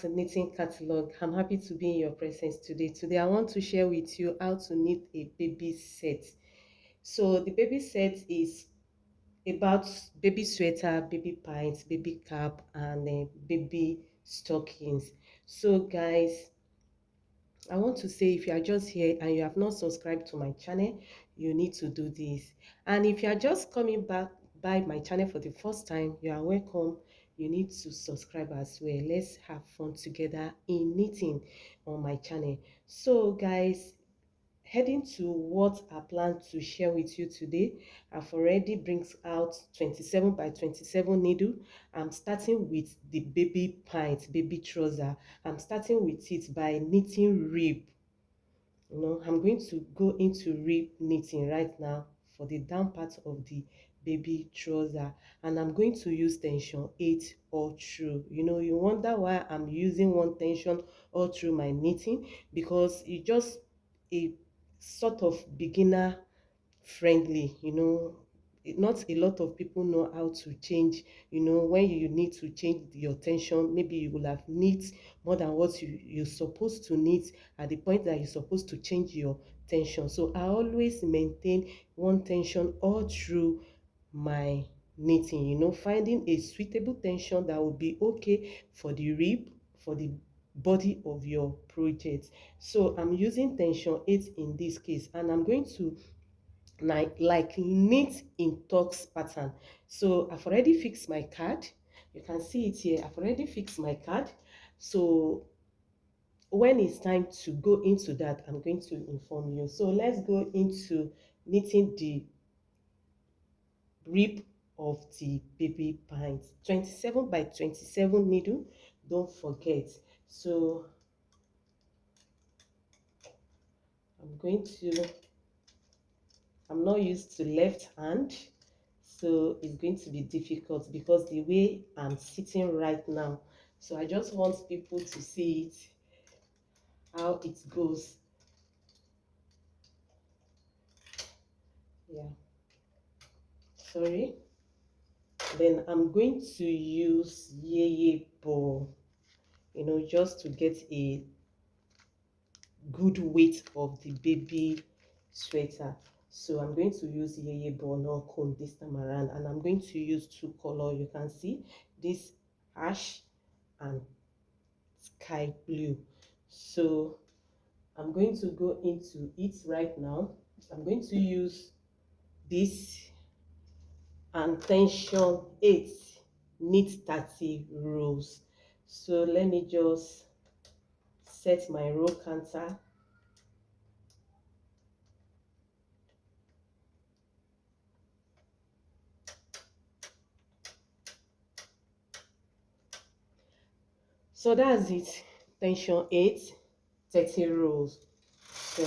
to Knitting Catalog. I'm happy to be in your presence today. Today, I want to share with you how to knit a baby set. So, the baby set is about baby sweater, baby pants, baby cap, and baby stockings. So, guys, I want to say if you are just here and you have not subscribed to my channel, you need to do this. And if you are just coming back by my channel for the first time, you are welcome. You need to subscribe as well. Let's have fun together in knitting on my channel. So guys, heading to what I plan to share with you today, I've already brings out 27 by 27 needle. I'm starting with the baby pant, baby trouser. I'm starting with it by knitting rib. I'm going to go into rib knitting right now for the down part of the baby trouser, and I'm going to use tension 8 all through. You wonder why I'm using one tension all through my knitting, because it's just a sort of beginner friendly. Not a lot of people know how to change. When you need to change your tension, maybe you will have knit more than what you're supposed to knit at the point that you're supposed to change your tension. So I always maintain one tension all through my knitting. Finding a suitable tension that will be okay for the rib, for the body of your project. So I'm using tension 8 in this case, and I'm going to like knit in tux pattern. So I've already fixed my card. You can see it here. I've already fixed my card. So when it's time to go into that, I'm going to inform you. So let's go into knitting the rib of the baby pants. 27 by 27 needle, don't forget. So I'm not used to left hand, so it's going to be difficult because the way I'm sitting right now. So I just want people to see it, how it goes. Yeah, sorry. Then I'm going to use yeye ball, just to get a good weight of the baby sweater. So I'm going to use yeye ball, not comb this time around, and I'm going to use two color. You can see this ash and sky blue. So I'm going to go into it right now. I'm going to use this and tension 8, knit 30 rows. So let me just set my row counter. So that's it, tension 8, 30 rows. So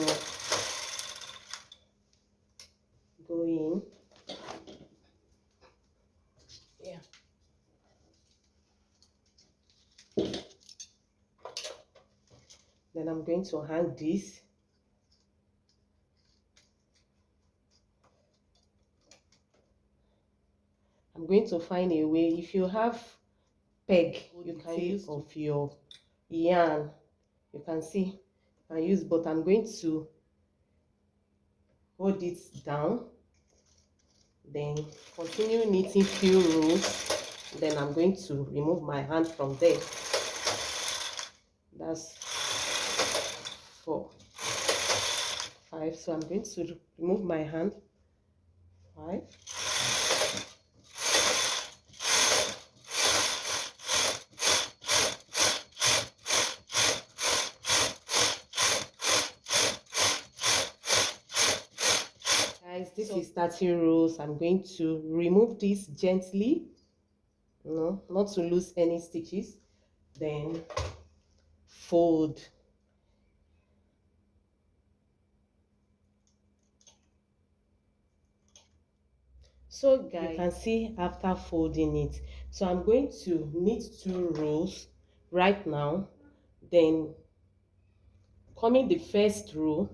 go in. Yeah. Then I'm going to hang this. I'm going to find a way. If you have peg, you can use of your yarn. You can see I use, but I'm going to hold it down, then continue knitting few rows. Then I'm going to remove my hand from there. That's 4, 5. So I'm going to remove my hand. 5. Guys, this is 30 rows. I'm going to remove this gently, not to lose any stitches. Then fold. So guys, you can see after folding it. So I'm going to knit 2 rows right now. Then coming the first row,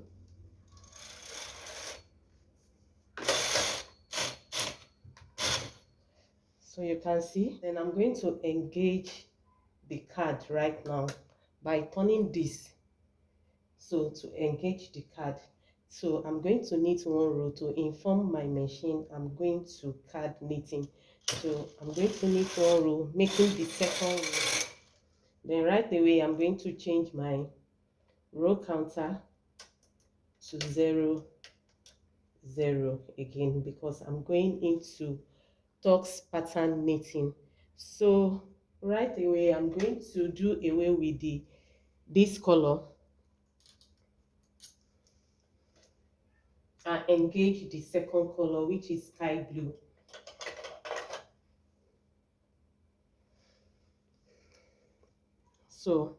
so you can see, then I'm going to engage the card right now by turning this, so to engage the card. So I'm going to knit one row. To inform my machine, I'm going to card knitting. So I'm going to knit one row, making the second row. Then right away I'm going to change my row counter to 0 0 again, because I'm going into Tux pattern knitting. So right away I'm going to do away with this color and engage the second color, which is sky blue. So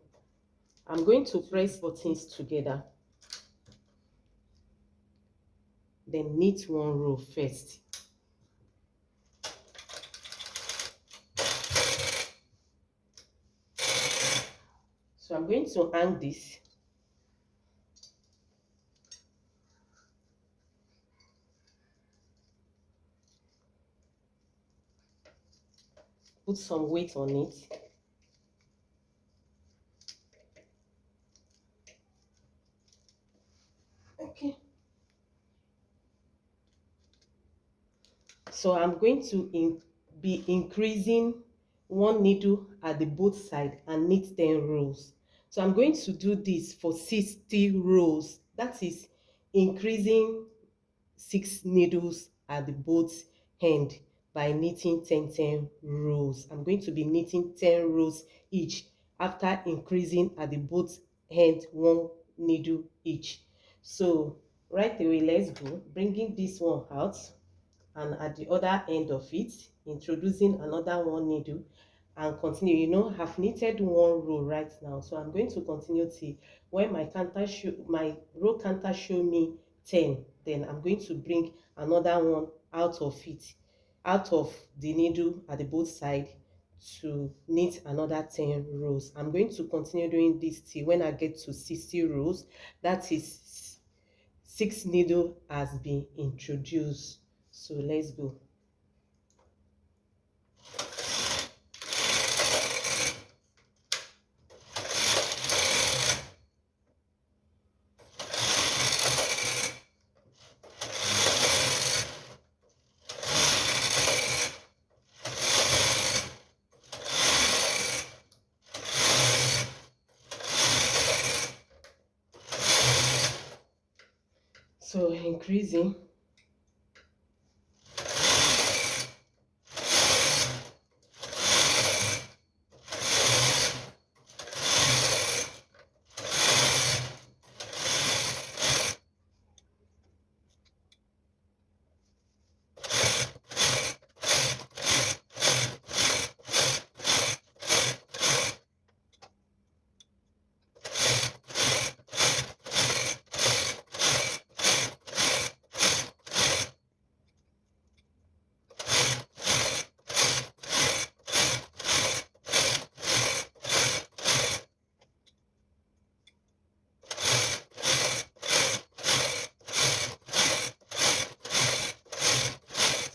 I'm going to press buttons together, then knit one row first. So I'm going to hang this. Put some weight on it. Okay. So I'm going to be increasing one needle at the both side and knit 10 rows. So I'm going to do this for 60 rows. That is increasing 6 needles at the both end by knitting 10 rows. I'm going to be knitting 10 rows each after increasing at the both end 1 needle each. So right away, let's go, bringing this one out, and at the other end of it introducing another 1 needle, and continue. I've knitted 1 row right now, so I'm going to continue till when my row counter show me 10. Then I'm going to bring another one out of it, out of the needle at the both side, to knit another 10 rows. I'm going to continue doing this till when I get to 60 rows. That is 6 needle has been introduced. So let's go. So increasing.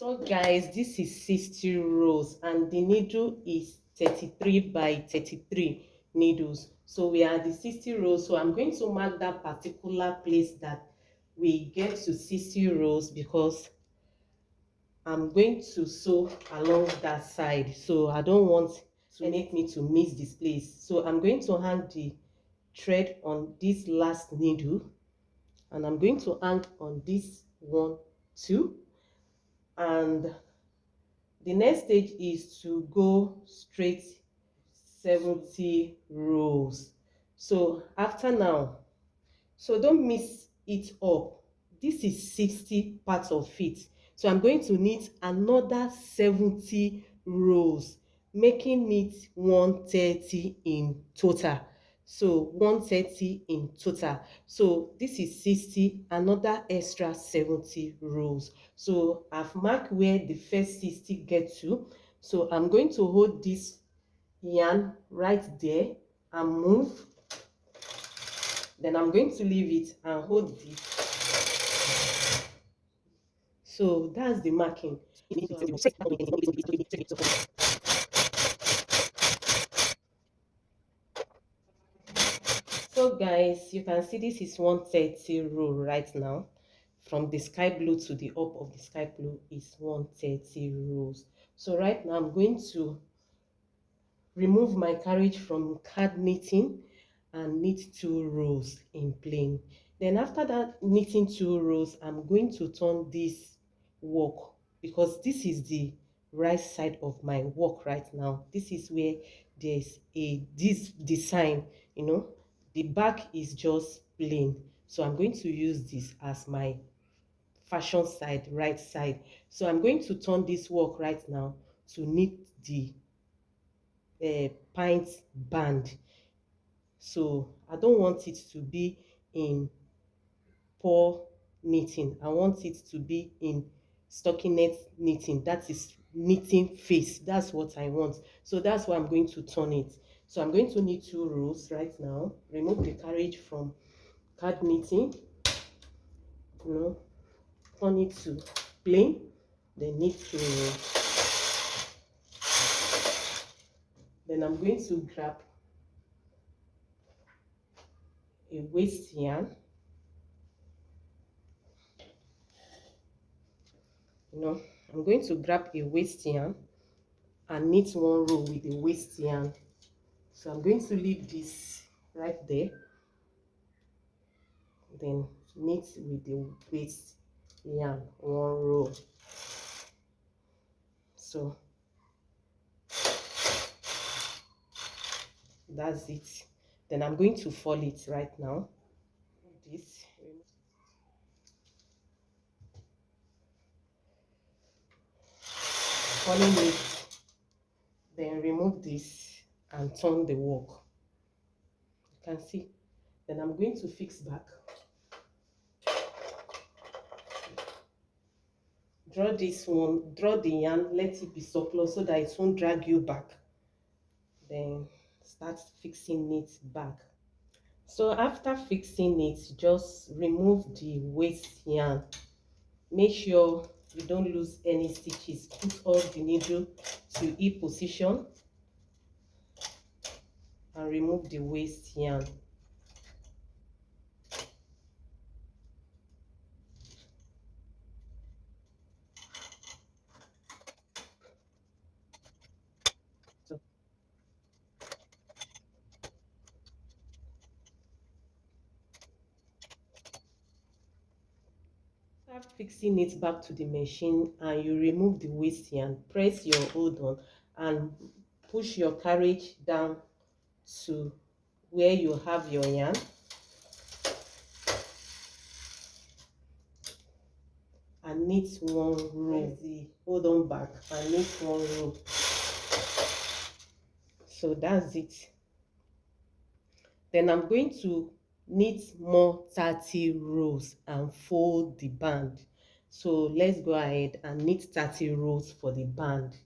So guys, this is 60 rows and the needle is 33 by 33 needles. So we are the 60 rows. So I'm going to mark that particular place that we get to 60 rows, because I'm going to sew along that side. So I don't want to make me to miss this place. So I'm going to hang the thread on this last needle, and I'm going to hang on this one too. And the next stage is to go straight 70 rows. So after now, so don't mix it up. This is 60 parts of it. So I'm going to knit another 70 rows, making it 130 in total. So 130 in total. So this is 60, another extra 70 rows. So I've marked where the first 60 get to. So I'm going to hold this yarn right there and move. Then I'm going to leave it and hold it. So that's the marking. So guys, you can see this is 130 row right now. From the sky blue to the up of the sky blue is 130 rows. So right now I'm going to remove my carriage from card knitting and knit 2 rows in plain. Then after that knitting 2 rows, I'm going to turn this work, because this is the right side of my work right now. This is where there's a this design, you know, the back is just plain. So I'm going to use this as my fashion side, right side. So I'm going to turn this work right now to knit the pint band. So I don't want it to be in pour knitting. I want it to be in stockinette knitting. That is knitting face. That's what I want. So that's why I'm going to turn it. So I'm going to knit 2 rows right now. Remove the carriage from card knitting. You know, turn it to plain. Then knit 2 rows. Then I'm going to grab a waist yarn. I'm going to grab a waist yarn and knit 1 row with the waist yarn. So I'm going to leave this right there, then knit with the waist yarn 1 row. So that's it. Then I'm going to fold it right now. This, folding it, then remove this and turn the work. You can see. Then I'm going to fix back. Draw this one, draw the yarn, let it be surplus so that it won't drag you back. Then start fixing it back. So after fixing it, just remove the waist yarn. Make sure you don't lose any stitches. Put all the needle to E position and remove the waist yarn. So start fixing it back to the machine and you remove the waist yarn. Press your hold on and push your carriage down to where you have your yarn. And knit 1 row. Hold on back and knit 1 row. So that's it. Then I'm going to knit more 30 rows and fold the band. So let's go ahead and knit 30 rows for the band.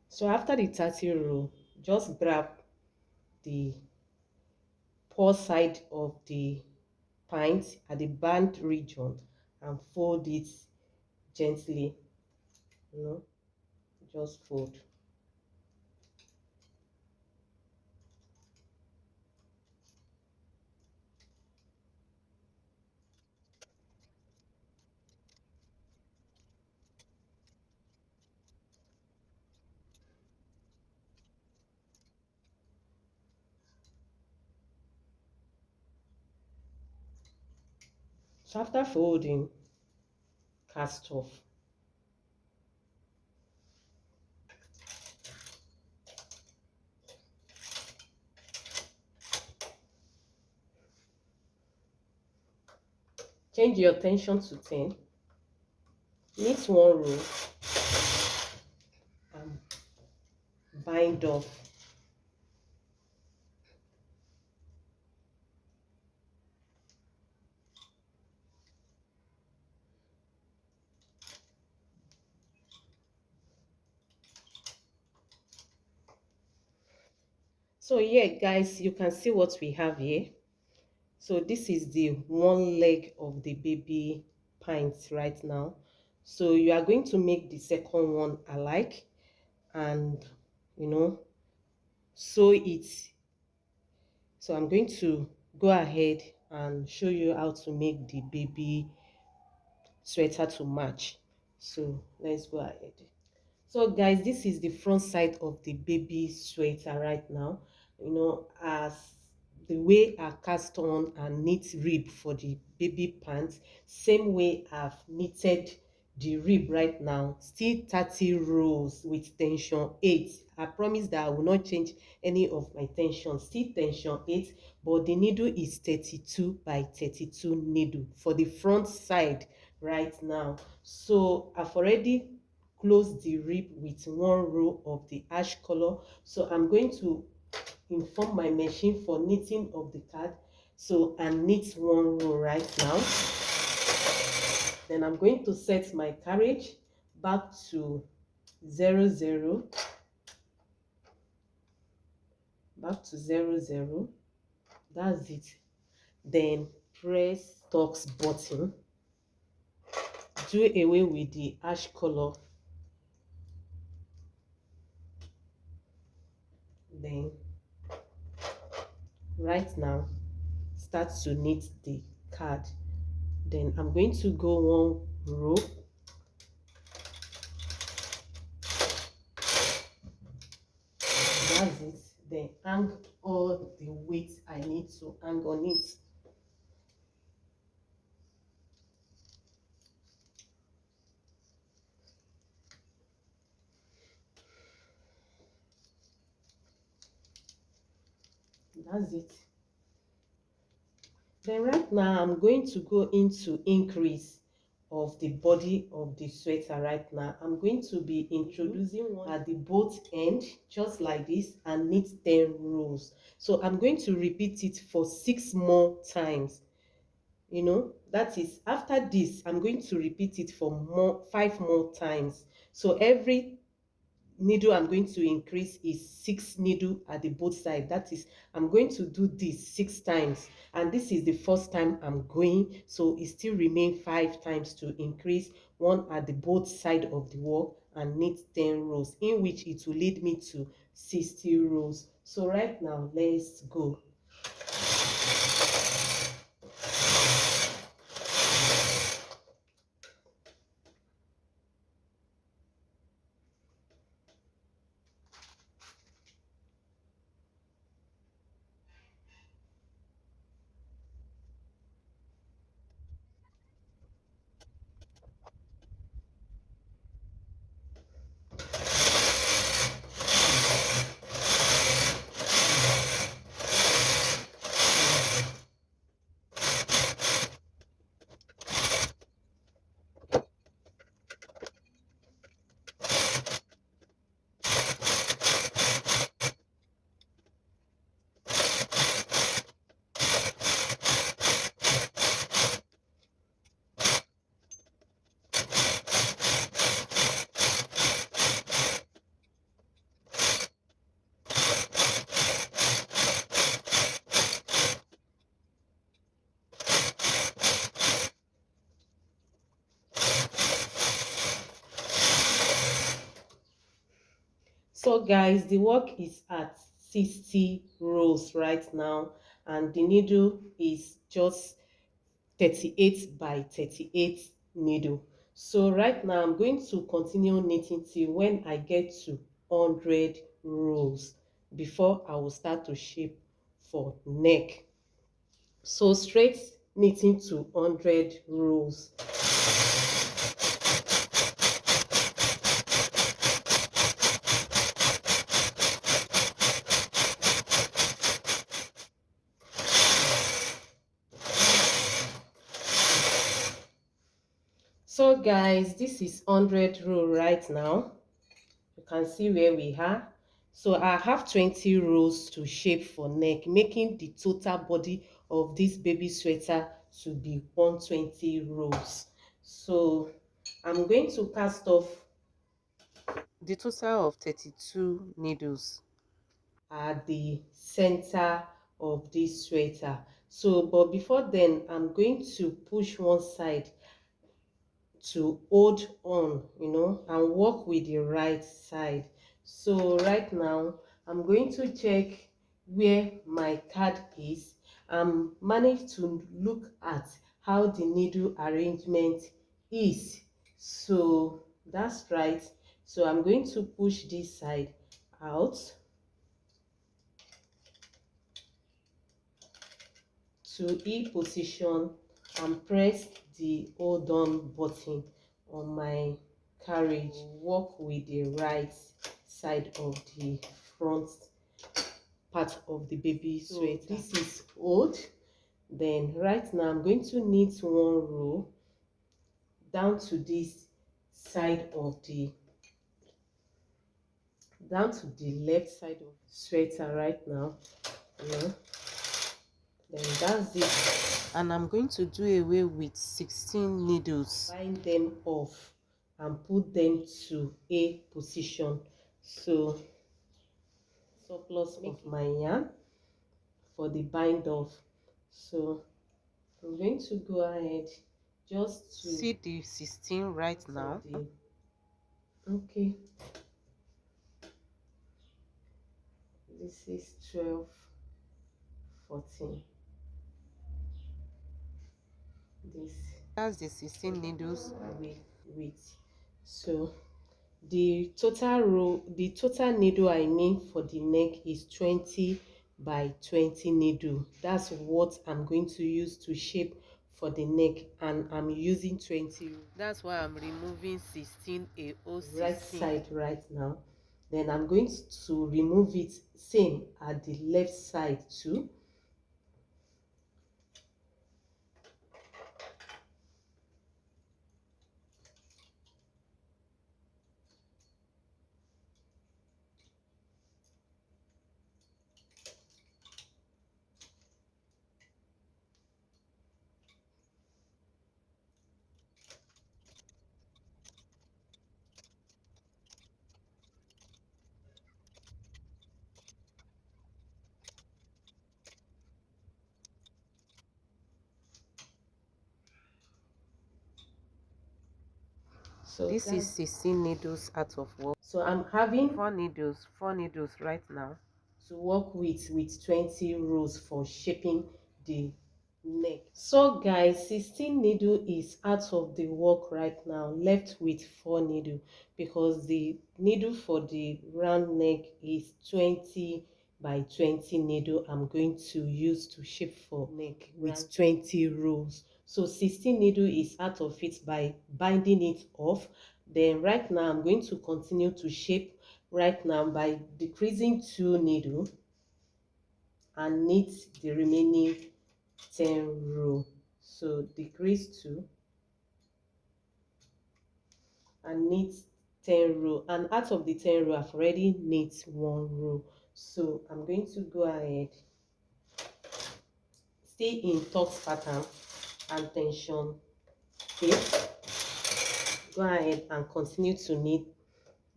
So after the 30 row, just grab the paw side of the pint at the band region and fold it gently, just fold. So after folding, cast off. Change your tension to 10. Knit 1 row and bind off. So yeah, guys, you can see what we have here. So this is the one leg of the baby pint right now. So you are going to make the second one alike, and you know sew it. So I'm going to go ahead and show you how to make the baby sweater to match. So let's go ahead. So guys, this is the front side of the baby sweater right now. As the way I cast on and knit rib for the baby pants, same way I've knitted the rib right now, still 30 rows with tension 8. I promise that I will not change any of my tension, still tension 8, but the needle is 32 by 32 needle for the front side right now. So I've already close the rib with one row of the ash color. So I'm going to inform my machine for knitting of the card. So I knit one row right now. Then I'm going to set my carriage back to 00, back to 00. That's it. Then press stocks button, do away with the ash color. Then right now start to knit the card. Then I'm going to go one row, that's it. Then hang all the weight I need to hang on it. That's it. Then right now I'm going to go into increase of the body of the sweater. Right now I'm going to be introducing one at the both end, just like this, and knit 10 rows. So I'm going to repeat it for 6 more times. That is, after this I'm going to repeat it for 5 more times. So every needle I'm going to increase is 6 needle at the both side. That is, I'm going to do this 6 times, and this is the first time I'm going, so it still remain 5 times to increase, one at the both side of the work, and knit 10 rows, in which it will lead me to 60 rows. So right now let's go. So guys, the work is at 60 rows right now, and the needle is just 38 by 38 needle. So right now I'm going to continue knitting till when I get to 100 rows before I will start to shape for neck. So straight knitting to 100 rows. So guys, this is 100 row right now. You can see where we are. So I have 20 rows to shape for neck, making the total body of this baby sweater to be 120 rows. So I'm going to cast off the total of 32 needles at the center of this sweater. So but before then I'm going to push one side to hold on, and work with the right side. So right now I'm going to check where my card is and manage to look at how the needle arrangement is. So that's right. So I'm going to push this side out to E position and press the hold on button on my carriage. Work with the right side of the front part of the baby sweater. This is hold. Then right now I'm going to knit one row down to this side of the down to the left side of the sweater right now. Then that's it, and I'm going to do away with 16 needles, bind them off and put them to A position. So surplus of my yarn for the bind off. So I'm going to go ahead just to see the 16 right now. Okay, this is 12, 14. That's the 16 needles with. So the total needle I need for the neck is 20 by 20 needle. That's what I'm going to use to shape for the neck, and I'm using 20. That's why I'm removing 16 AO16 right side right now. Then I'm going to remove it same at the left side too. So this is 16 needles out of work. So I'm having four needles right now to work with 20 rows for shaping the neck. So guys, 16 needle is out of the work right now, left with 4 needle, because the needle for the round neck is 20 by 20 needle I'm going to use to shape for neck with 20 rows. So 16 needle is out of it by binding it off. Then right now I'm going to continue to shape right now by decreasing 2 needle and knit the remaining 10 row. So decrease 2 and knit 10 row, and out of the 10 row I've already knit 1 row. So I'm going to go ahead, stay in tucks pattern and tension 8. Go ahead and continue to knit.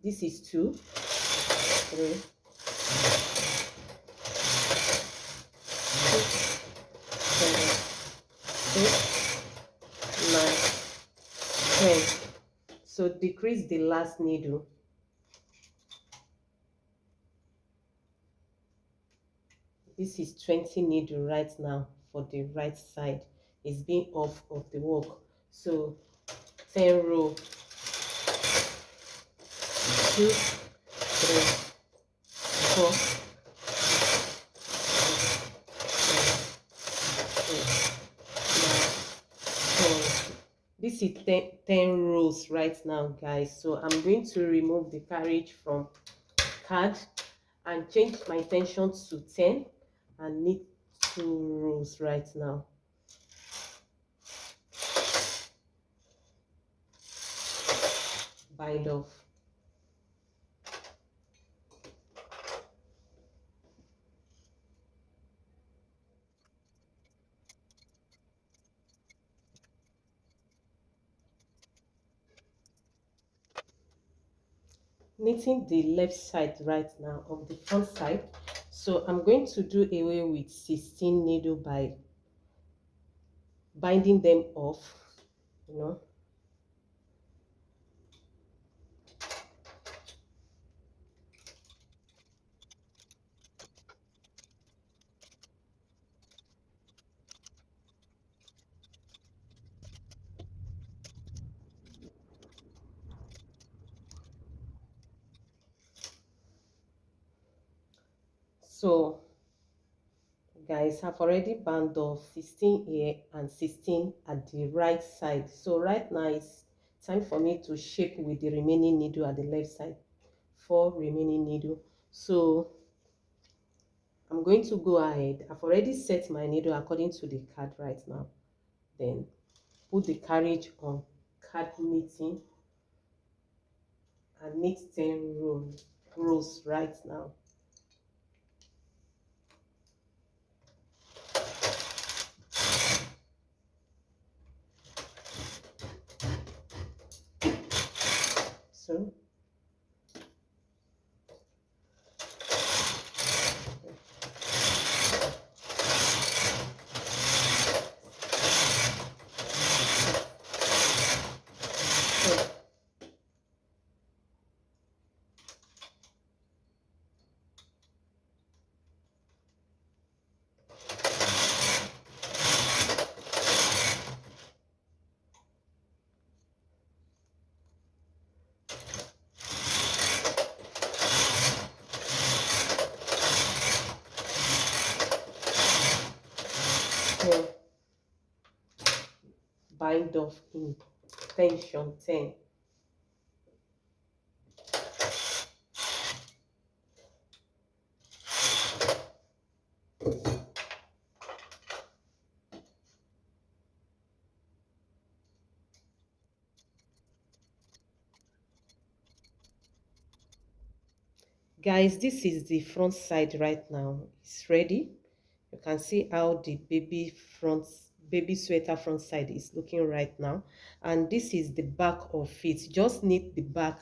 This is 2, 3, 6, 7, 8, 9, 10. So decrease the last needle. This is 20 needle right now for the right side. It's being off of the work. So 10 row, 2, 3, 4, 5, 6, 7, 8, 9, 10. This is 10 rows right now, guys. So I'm going to remove the carriage from card and change my tension to 10 and knit 2 rows right now. Bind off. Knitting the left side right now of the front side. So I'm going to do away with 16 needle by binding them off, So guys, I've already bound off 16 here and 16 at the right side. So right now it's time for me to shape with the remaining needle at the left side. 4 remaining needle. So I'm going to go ahead. I've already set my needle according to the card right now. Then put the carriage on card knitting and knit 10 rows right now. So so bind off in tension 10. Guys, this is the front side right now. It's ready. You can see how the baby sweater front side is looking right now. And this is the back of it. Just knit the back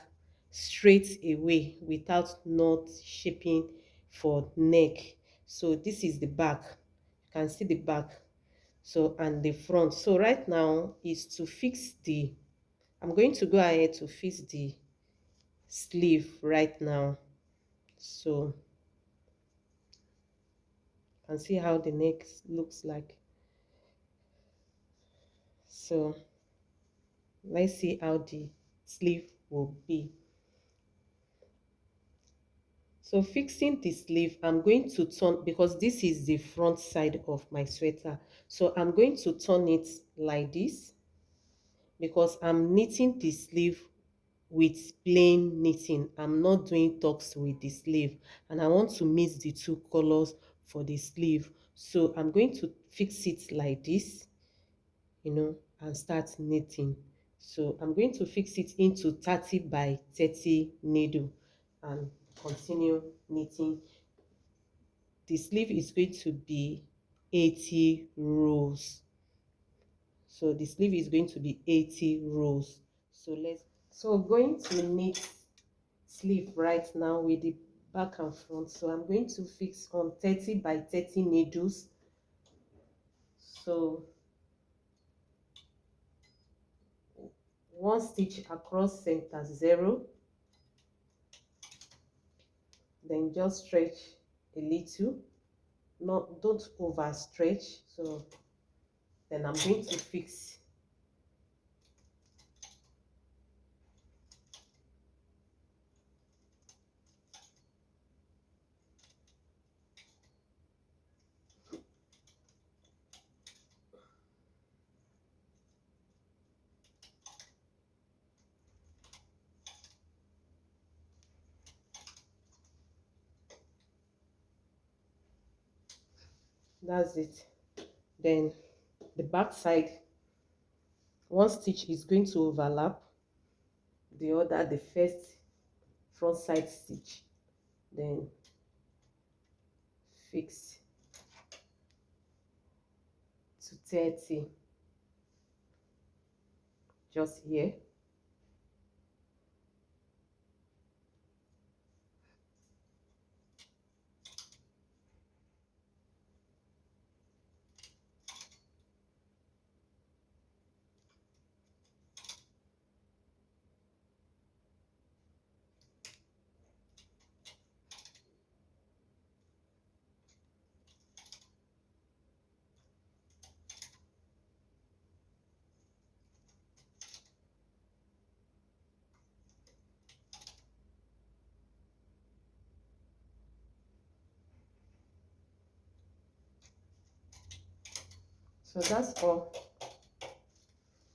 straight away without not shaping for neck. So this is the back. You can see the back. So and the front. So right now is to fix the, I'm going to go ahead to fix the sleeve right now. So you can see how the neck looks like. So let's see how the sleeve will be. So fixing the sleeve, I'm going to turn, because this is the front side of my sweater, so I'm going to turn it like this because I'm knitting the sleeve with plain knitting. I'm not doing tucks with the sleeve, and I want to mix the two colors for the sleeve. So I'm going to fix it like this, and start knitting. So I'm going to fix it into 30 by 30 needle and continue knitting. The sleeve is going to be 80 rows. So the sleeve is going to be 80 rows. So going to knit sleeve right now with the back and front. So I'm going to fix on 30 by 30 needles. So one stitch across center 0, then just stretch a little, not don't overstretch. So then I'm going to fix. That's it. Then the back side, one stitch is going to overlap the other, the first front side stitch, then fix to 30 just here. So that's all.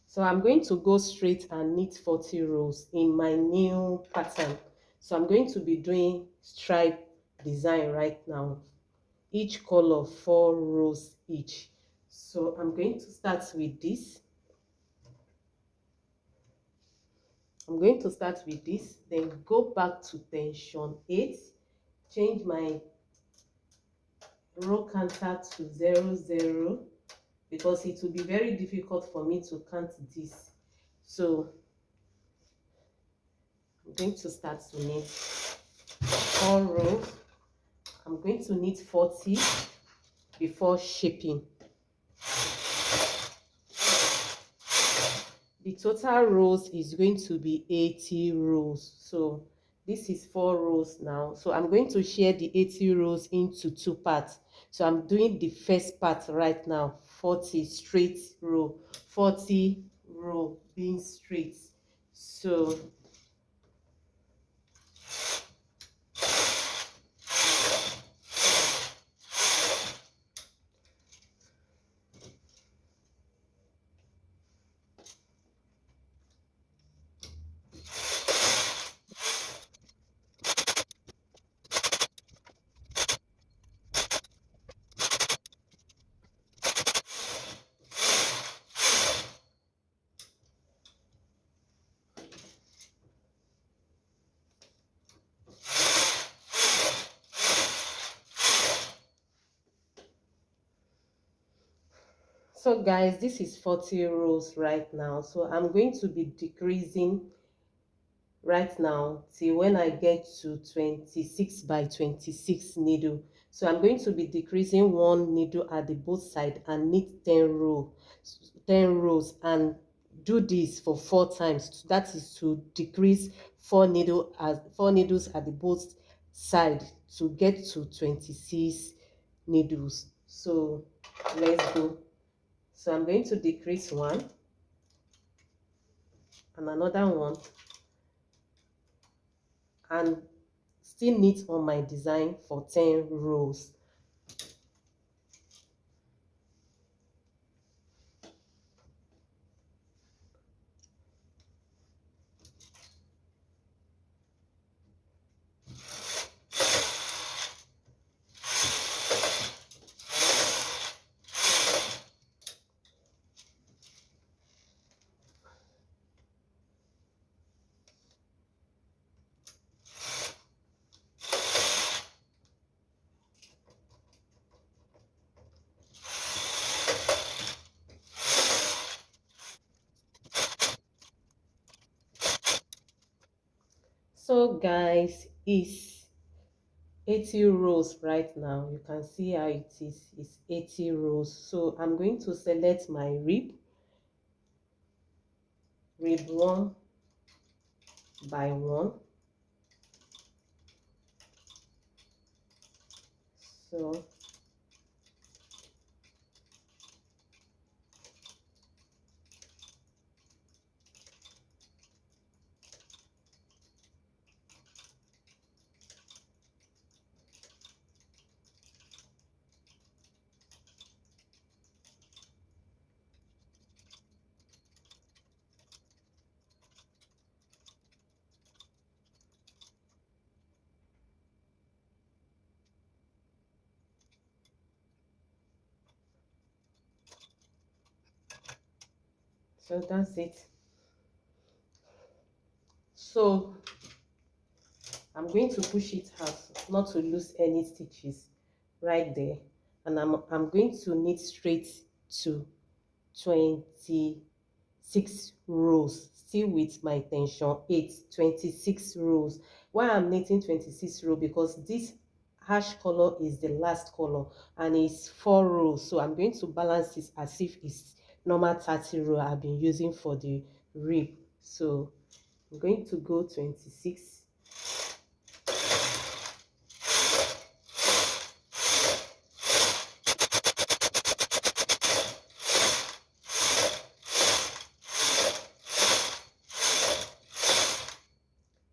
So I'm going to go straight and knit 40 rows in my new pattern. So I'm going to be doing stripe design right now. Each color 4 rows each. So I'm going to start with this. Then go back to tension 8, change my row counter to 00 because it will be very difficult for me to count this. So I'm going to start to knit 4 rows. I'm going to knit 40 before shaping. The total rows is going to be 80 rows. So this is 4 rows now. So I'm going to share the 80 rows into 2 parts. So I'm doing the first part right now, 40 straight row, 40 row being straight. So guys, this is 40 rows right now. So I'm going to be decreasing right now till when I get to 26 by 26 needle. So I'm going to be decreasing 1 needle at the both side and knit 10 rows and do this for 4 times. That is to decrease 4 needles at the both side to get to 26 needles. So let's go. So I'm going to decrease 1 and another one and still knit on my design for 10 rows. So guys, it's 80 rows right now. You can see how it is. It's 80 rows. So I'm going to select my rib 1 by 1. So that's it. So I'm going to push it out not to lose any stitches right there, and I'm going to knit straight to 26 rows, still with my tension 8, 26 rows. Why I'm knitting 26 rows? Because this hash color is the last color and it's 4 rows, so I'm going to balance this as if it's normal 30 row I've been using for the rib. So I'm going to go 26.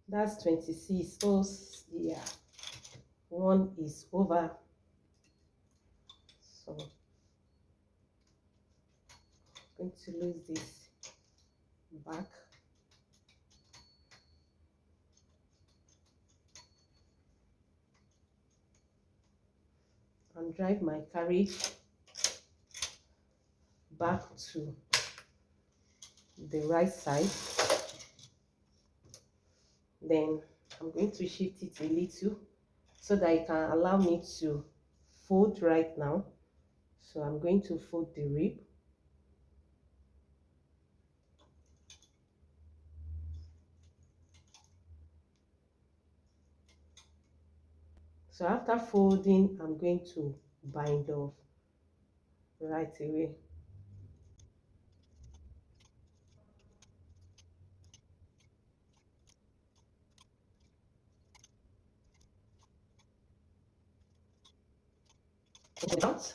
That's 26. Oh yeah, 1 is over. So I'm going to lose this back. And drive my carriage back to the right side. Then I'm going to shift it a little so that it can allow me to fold right now. So I'm going to fold the rib. So after folding, I'm going to bind off right away. Out.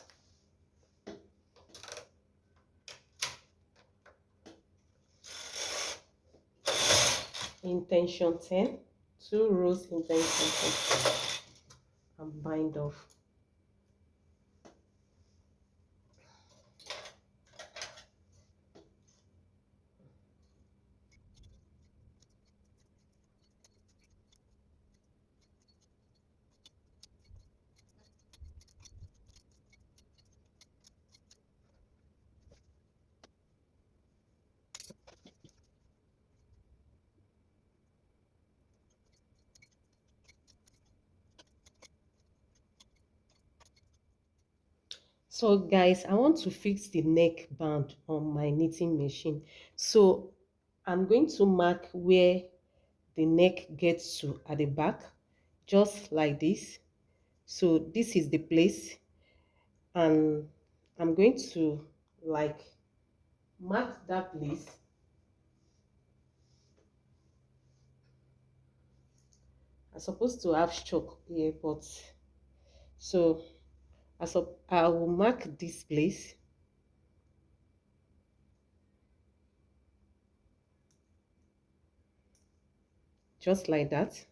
Intention 10, 2 rows intention 10, and bind off. So guys, I want to fix the neck band on my knitting machine. So I'm going to mark where the neck gets to at the back, just like this. So this is the place, and I'm going to like mark that place. I'm supposed to have chalk here, but so I will mark this place just like that.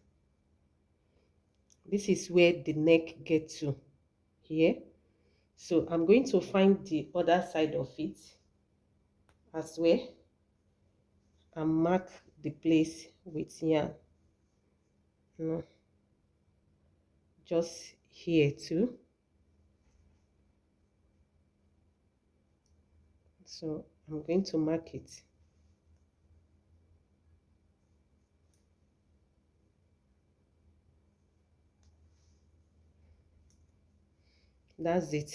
This is where the neck gets to here. So I'm going to find the other side of it as well and mark the place with yarn. No, just here too. So I'm going to mark it. That's it.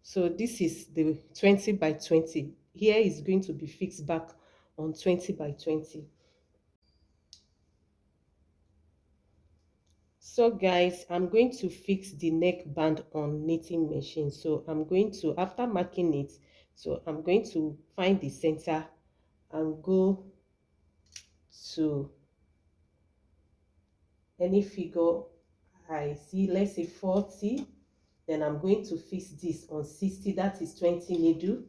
So this is the 20 by 20. Here is going to be fixed back on 20 by 20. So guys, I'm going to fix the neck band on knitting machine. So I'm going to, after marking it, so I'm going to find the center and go to any figure I see, let's say 40. Then I'm going to fix this on 60, that is 20 needle,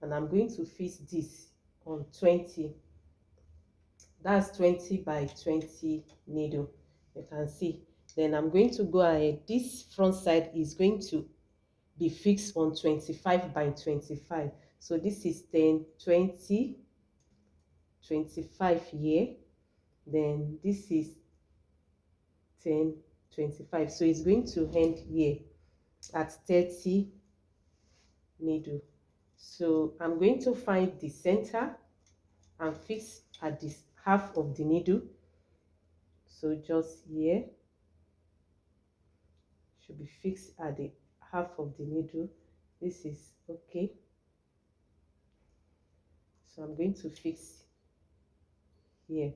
and I'm going to fix this on 20, that's 20 by 20 needle. You can see. Then I'm going to go ahead, this front side is going to be fixed on 25 by 25. So this is 10, 20, 25 here. Then this is 10, 25. So it's going to end here at 30 needle. So I'm going to find the center and fix at this half of the needle. So just here should be fixed at the half of the needle. This is okay. So I'm going to fix here.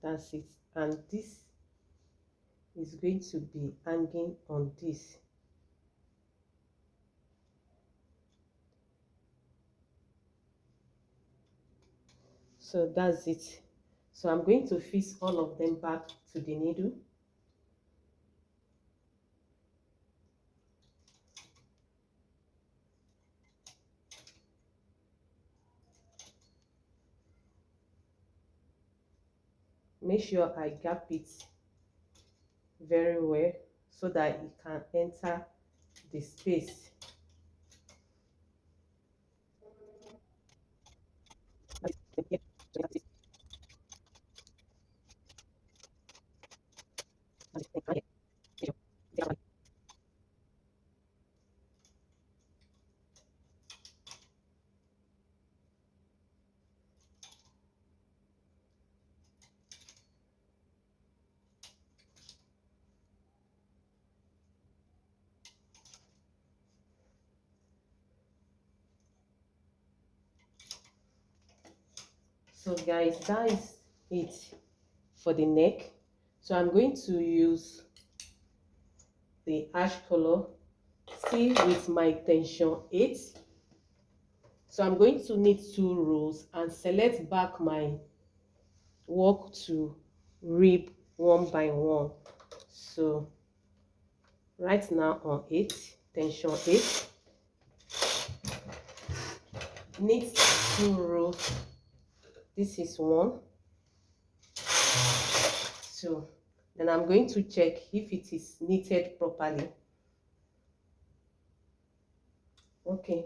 That's it. And this is going to be hanging on this. So that's it. So I'm going to fix all of them back to the needle. Make sure I gap it very well so that it can enter the space. So guys, that is it for the neck. So I'm going to use the ash color, still with my tension 8. So I'm going to knit 2 rows and select back my work to rib one by one. So right now on 8, tension 8, knit 2 rows. This is 1. So then I'm going to check if it is knitted properly. Okay,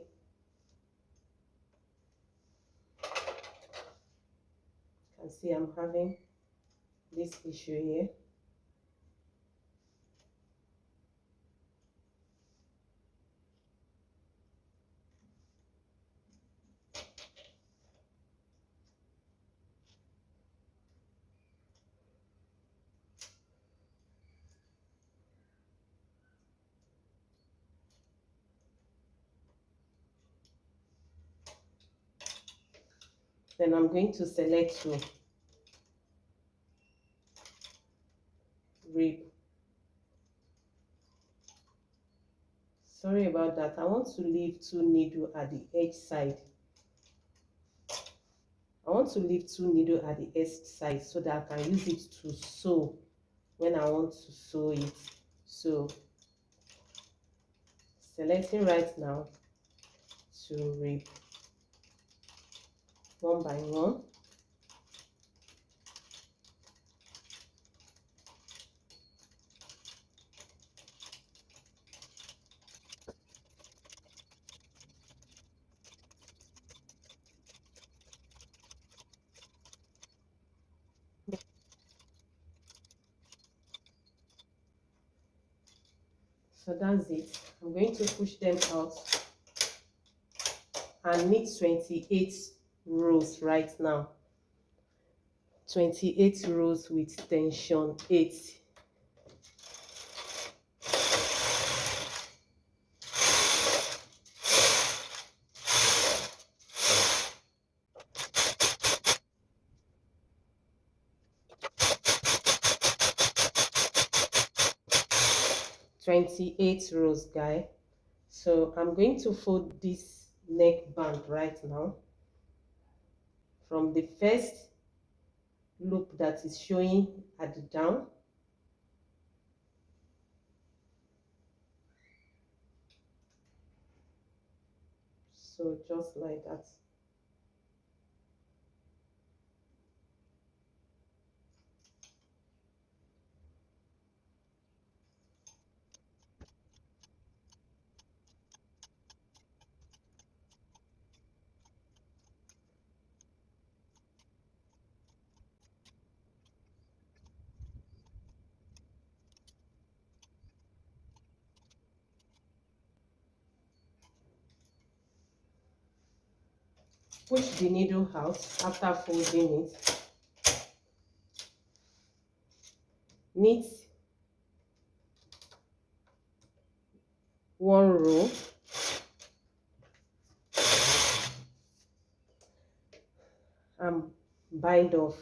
you can see I'm having this issue here. Then I'm going to select to rib. Sorry about that. I want to leave 2 needles at the edge side. I want to leave 2 needles at the edge side so that I can use it to sew when I want to sew it. So selecting right now to rib one by one. So that's it. I'm going to push them out and knit 28 rows right now. 28 rows with tension 8. 28 rows, guys. So I'm going to fold this neck band right now from the first loop that is showing at the down. So just like that. Push the needle out after folding it. Knit 1 row and bind off.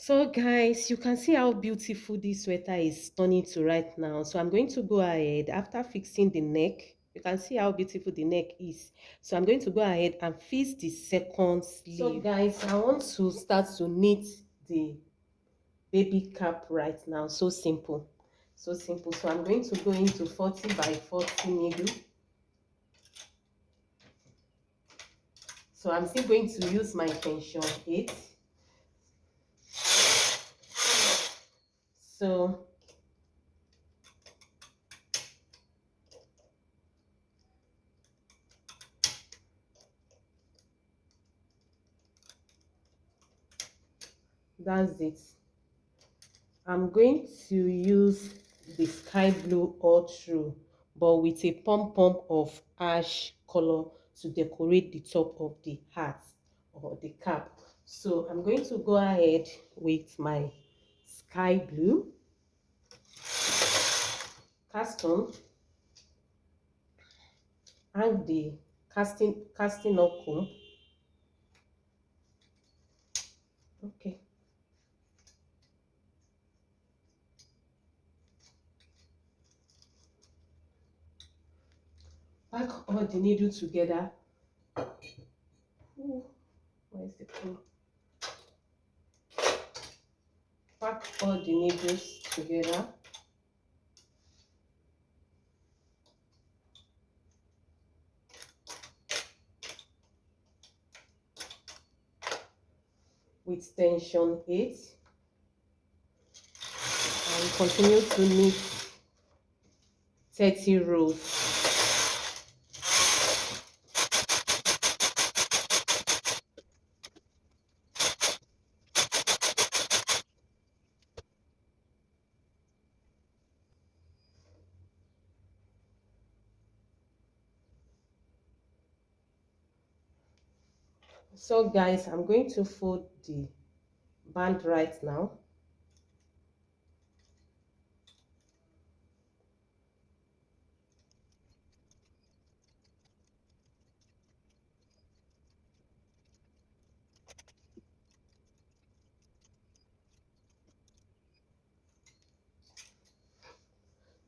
So guys, you can see how beautiful this sweater is turning to right now. So I'm going to go ahead after fixing the neck. You can see how beautiful the neck is. So I'm going to go ahead and fix the second sleeve. So guys, I want to start to knit the baby cap right now. So simple. So simple. So I'm going to go into 40 by 40 needle. So I'm still going to use my tension 8. So that's it. I'm going to use the sky blue all through, but with a pom-pom of ash color to decorate the top of the hat or the cap. So I'm going to go ahead with my sky blue, cast on, and the casting up comb. Okay. Pack all the needle together. Ooh, where's the comb? Pack all the needles together. With tension 8 and continue to knit 30 rows. So guys, I'm going to fold the band right now.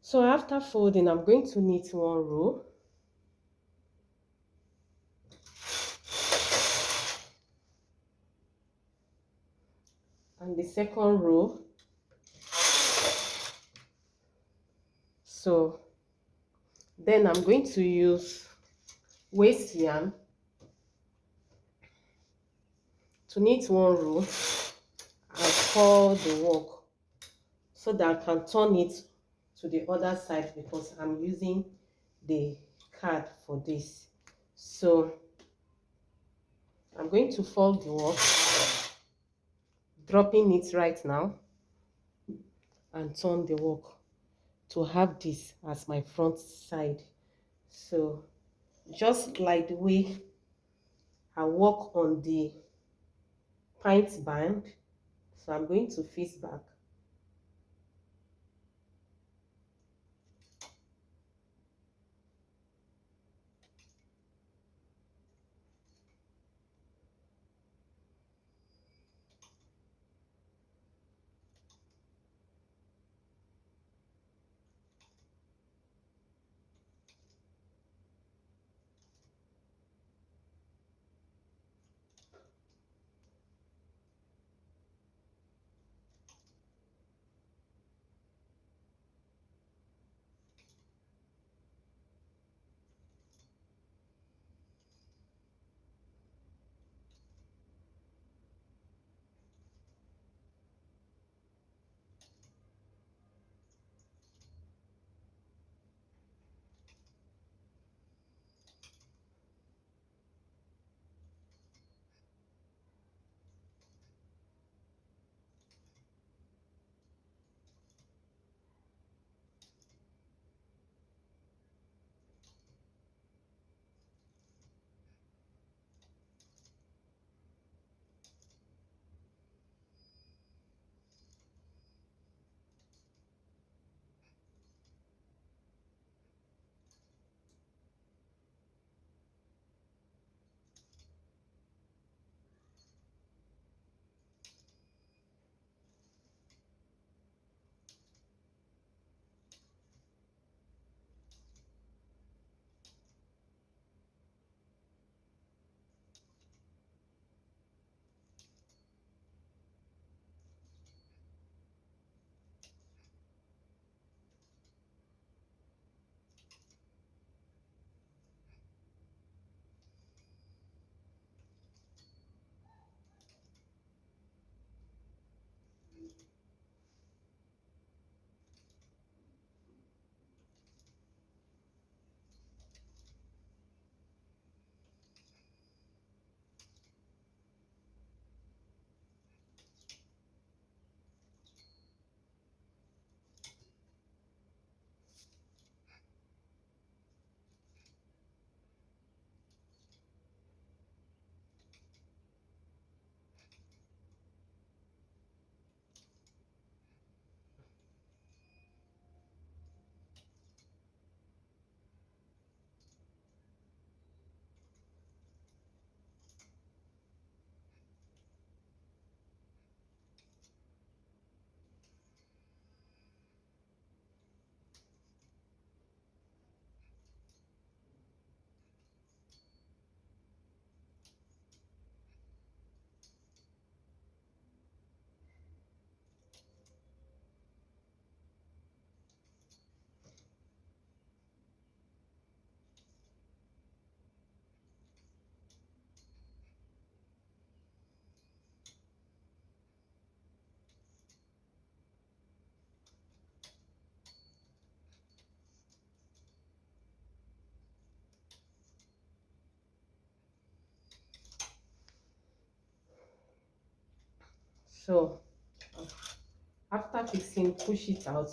So after folding, I'm going to knit one row. And the second row. So then I'm going to use waist yarn to knit one row and curl the work so that I can turn it to the other side because I'm using the card for this. So I'm going to fold the work, dropping it right now, and turn the work to have this as my front side. So just like the way I work on the pint band, so I'm going to face back. So after fixing, push it out,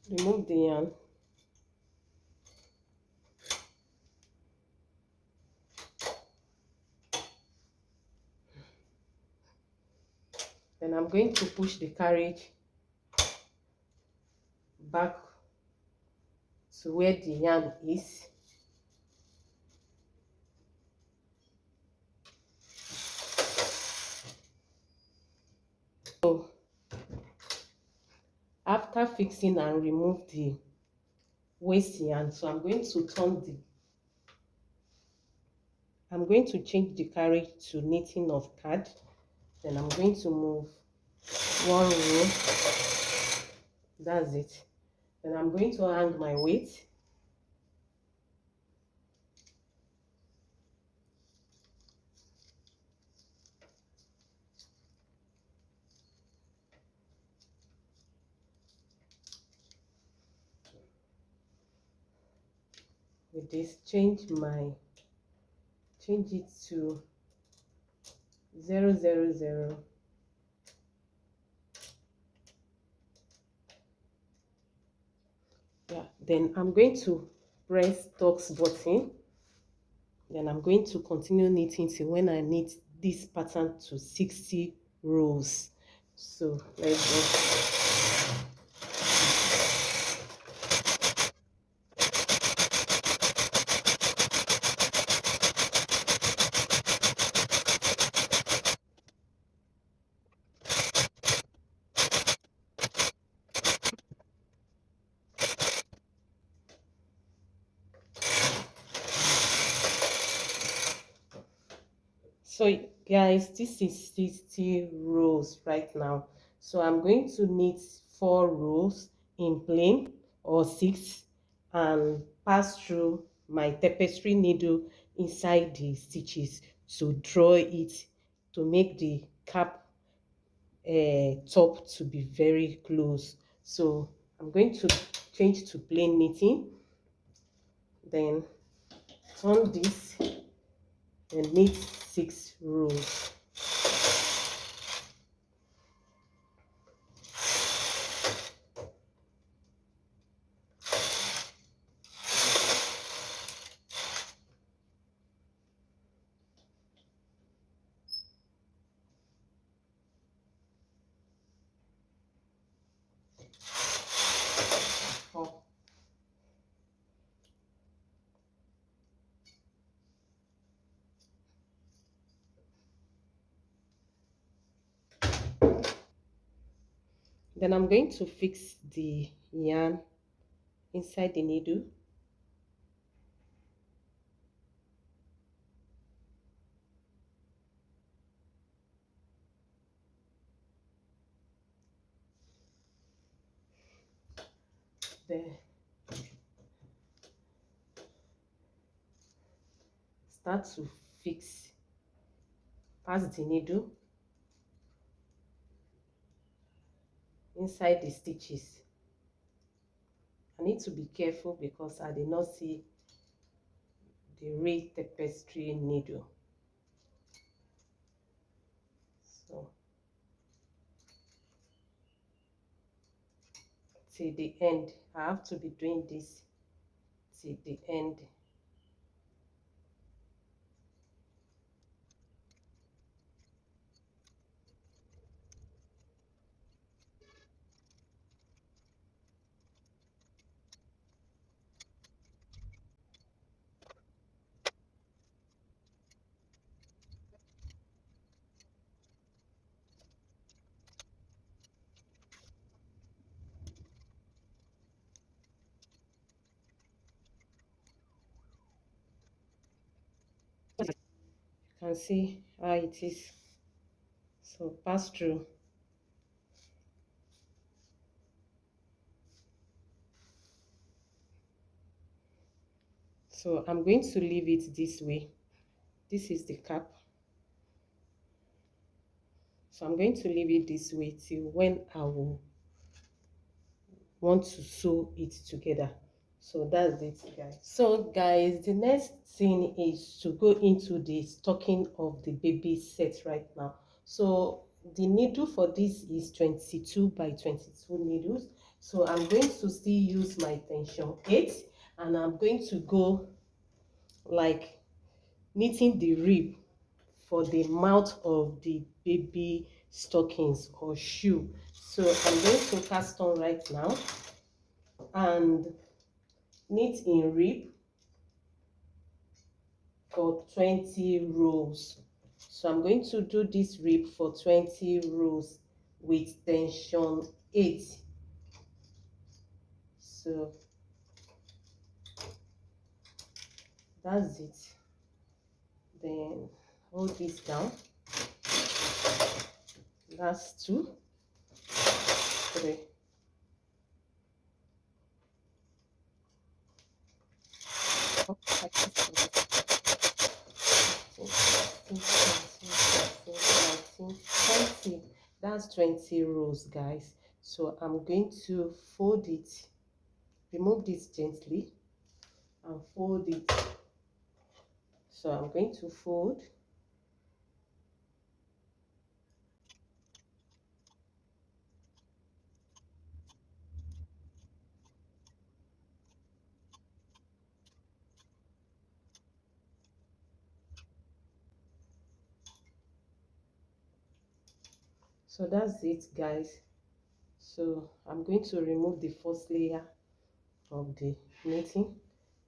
remove the yarn, then I'm going to push the carriage back to where the yarn is. So after fixing and remove the waist yarn, so I'm going to change the carriage to knitting of card. Then I'm going to move one row, that's it. Then I'm going to hang my weight, with this, change it to 000. Yeah, then I'm going to press Tox button. Then I'm going to continue knitting till when I knit this pattern to 60 rows. So let's go. So guys, this is 60 rows right now. So I'm going to knit 4 rows in plain or 6 and pass through my tapestry needle inside the stitches to draw it to make the cap top to be very close. So I'm going to change to plain knitting, then turn this and knit 6 rows. Oh. Then I'm going to fix the yarn inside the needle. Then start to fix, pass the needle inside the stitches. I need to be careful because I did not see the raised tapestry needle. So till the end, I have to be doing this till the end. You can see how it is. So pass through. So I'm going to leave it this way. This is the cap. So I'm going to leave it this way till when I will want to sew it together. So that's it, guys. So guys, the next thing is to go into the stocking of the baby set right now. So the needle for this is 22 by 22 needles. So I'm going to still use my tension 8, and I'm going to go like knitting the rib for the mouth of the baby stockings or shoe. So I'm going to cast on right now and knit in rib for 20 rows. So I'm going to do this rib for 20 rows with tension 8. So that's it. Then hold this down. That's 2, 3, 4, 5, 6, 7, 8, 9, 10, 11, 12, 13, 14, 15, 16, 17, 18, 19, 20. That's 20 rows, guys. So I'm going to fold it, remove this gently and fold it. So I'm going to fold. So that's it, guys. So I'm going to remove the first layer of the knitting,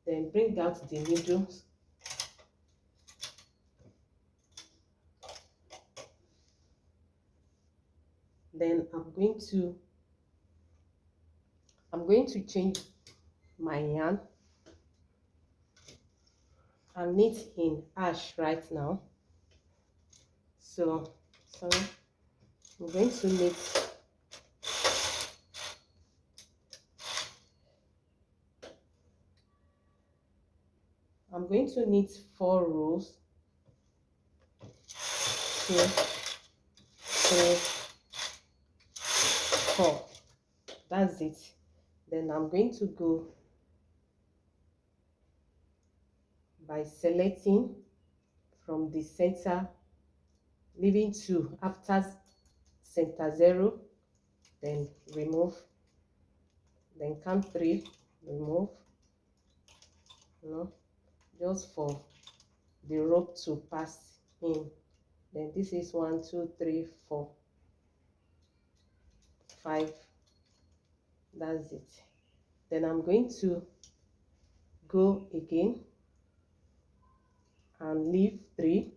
then bring out the needles, then I'm going to change my yarn and knit in ash right now. So sorry, I'm going to knit I'm going to knit 4 rows, 2, 3, 4. That's it. Then I'm going to go by selecting from the center, leaving 2 after center 0, then remove, then count 3, remove, just for the rope to pass in. Then this is 1, 2, 3, 4, 5. That's it. Then I'm going to go again and leave 3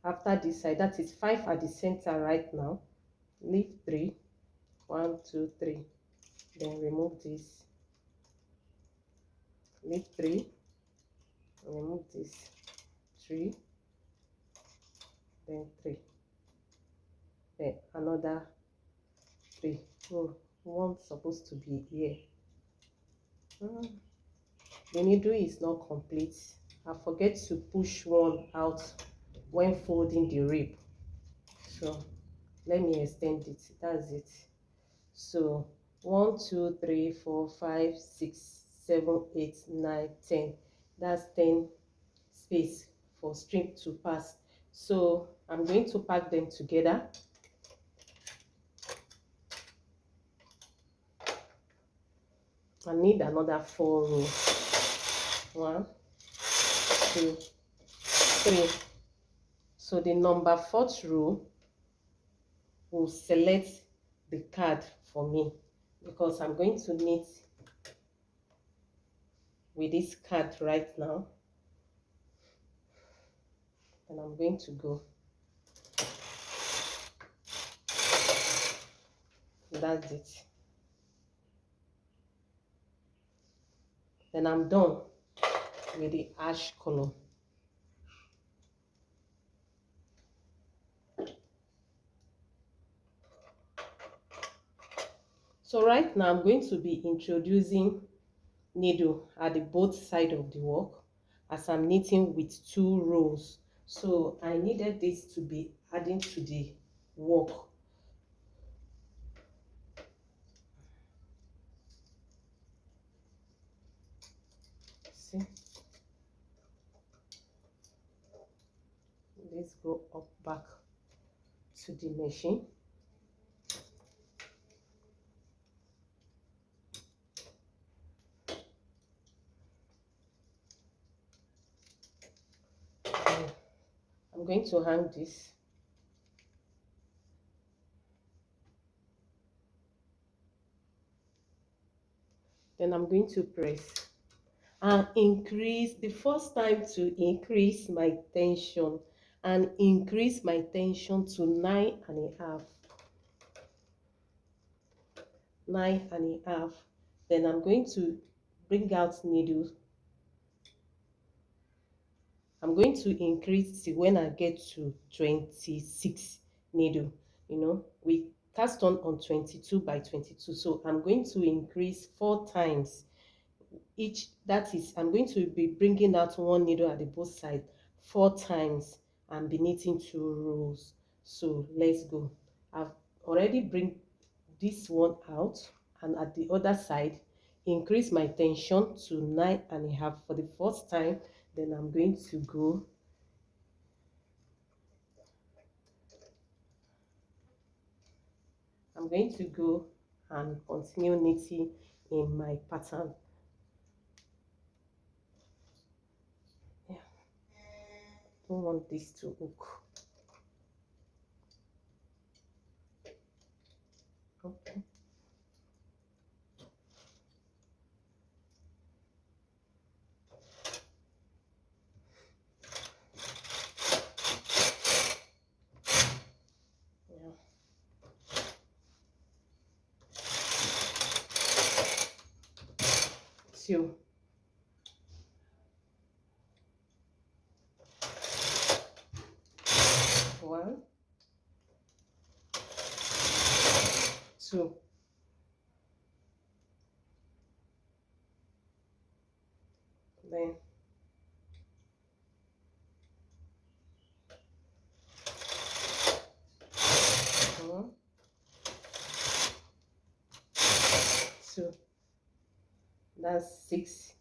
after this side. That is 5 at the center right now. Leave 3, 1, 2, 3. Then remove this. Leave 3. Remove this. 3. Then 3. Then another 3. Oh, one's supposed to be here. The needle is not complete. I forget to push one out when folding the rib. So let me extend it. That's it. So 1, 2, 3, 4, 5, 6, 7, 8, 9, 10. That's 10 space for string to pass. So I'm going to pack them together. I need another 4 rows. 1, 2, 3. So the number 4th row will select the card for me, because I'm going to knit with this card right now, and I'm going to go. That's it. Then I'm done with the ash color. So right now I'm going to be introducing needle at the both side of the work, as I'm knitting with 2 rows. So I needed this to be adding to the work. See, let's go up back to the machine. And I'm going to hang this. Then I'm going to press and increase the first time to increase my tension and increase my tension to 9.5. 9.5. Then I'm going to bring out needle. I'm going to increase till when I get to 26 needle. You know, we cast on 22 by 22. So I'm going to increase 4 times each. That is, I'm going to be bringing out one needle at the both sides 4 times and be knitting 2 rows. So let's go. I've already bring this one out, and at the other side increase my tension to 9.5 for the first time. Then I'm going to go and continue knitting in my pattern. Yeah, don't want this to hook. Okay. Yeah. Two. One, two. Then one, two. That's 6.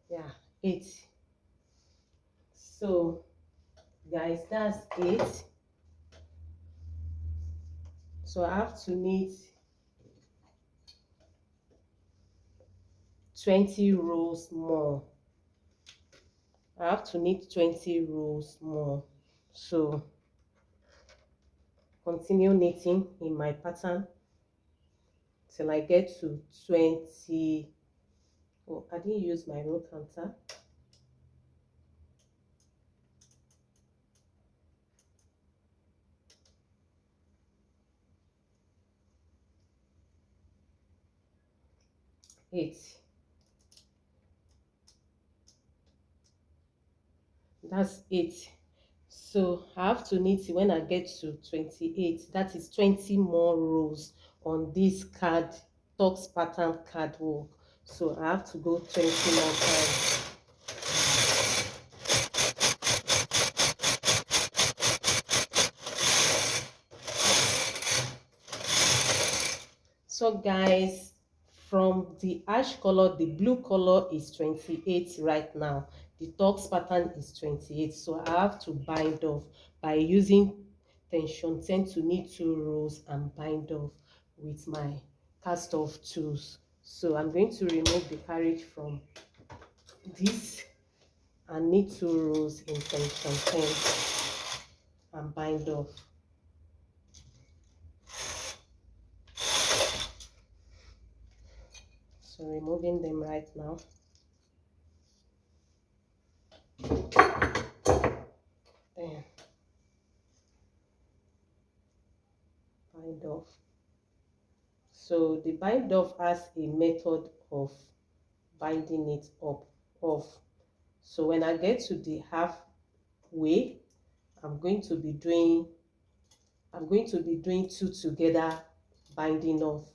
Yeah, 8. So guys, that's 8. So I have to knit 20 rows more. I have to knit 20 rows more. So continue knitting in my pattern till I get to 20. Oh, I didn't use my row counter. Eight. That's 8. So I have to knit when I get to 28. That is 20 more rows on this card, Tox pattern card work. So I have to go 20 more times. So guys, from the ash color, the blue color is 28 right now. The Tox pattern is 28. So I have to bind off by using tension 10 to knit 2 rows and bind off with my cast off tools. So I'm going to remove the carriage from this and knit 2 rows in tension 10 and bind off. So removing them right now. Then bind off. So the bind off has a method of binding it up off. So when I get to the halfway, I'm going to be doing 2 together binding off.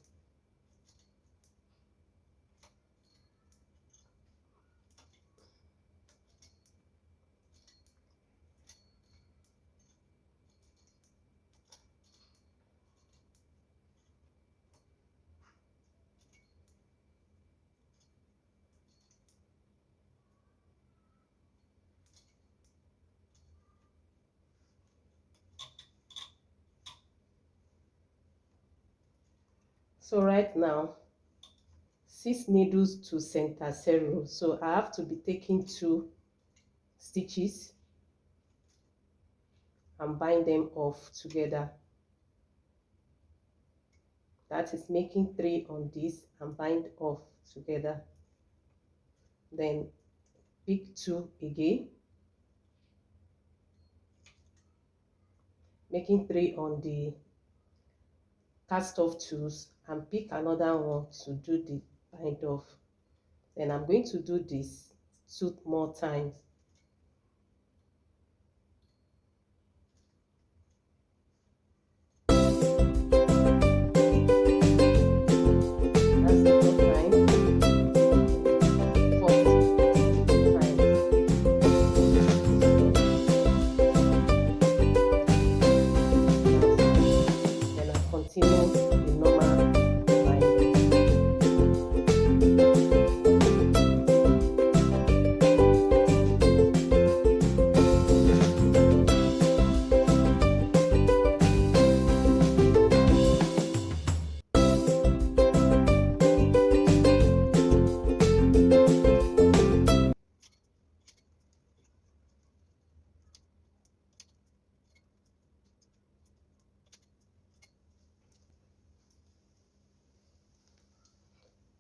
So right now, 6 needles to center zero. So I have to be taking 2 stitches and bind them off together. That is making 3 on this and bind off together. Then pick 2 again, making 3 on the cast off tools, and pick another one to do the bind off. Then I'm going to do this 2 more times. That's the third time. Fourth time. Then I continue the normal binding.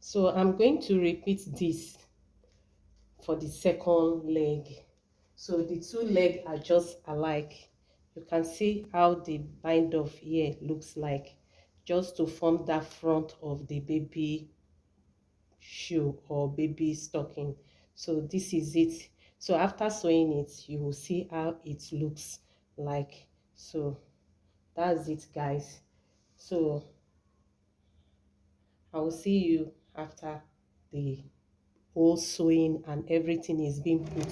So I'm going to repeat this for the second leg. So the 2 legs are just alike. You can see how the bind off here looks like, just to form that front of the baby shoe or baby stocking. So this is it. So after sewing it, you will see how it looks like. So that's it, guys. So I will see you after the whole sewing and everything is being put.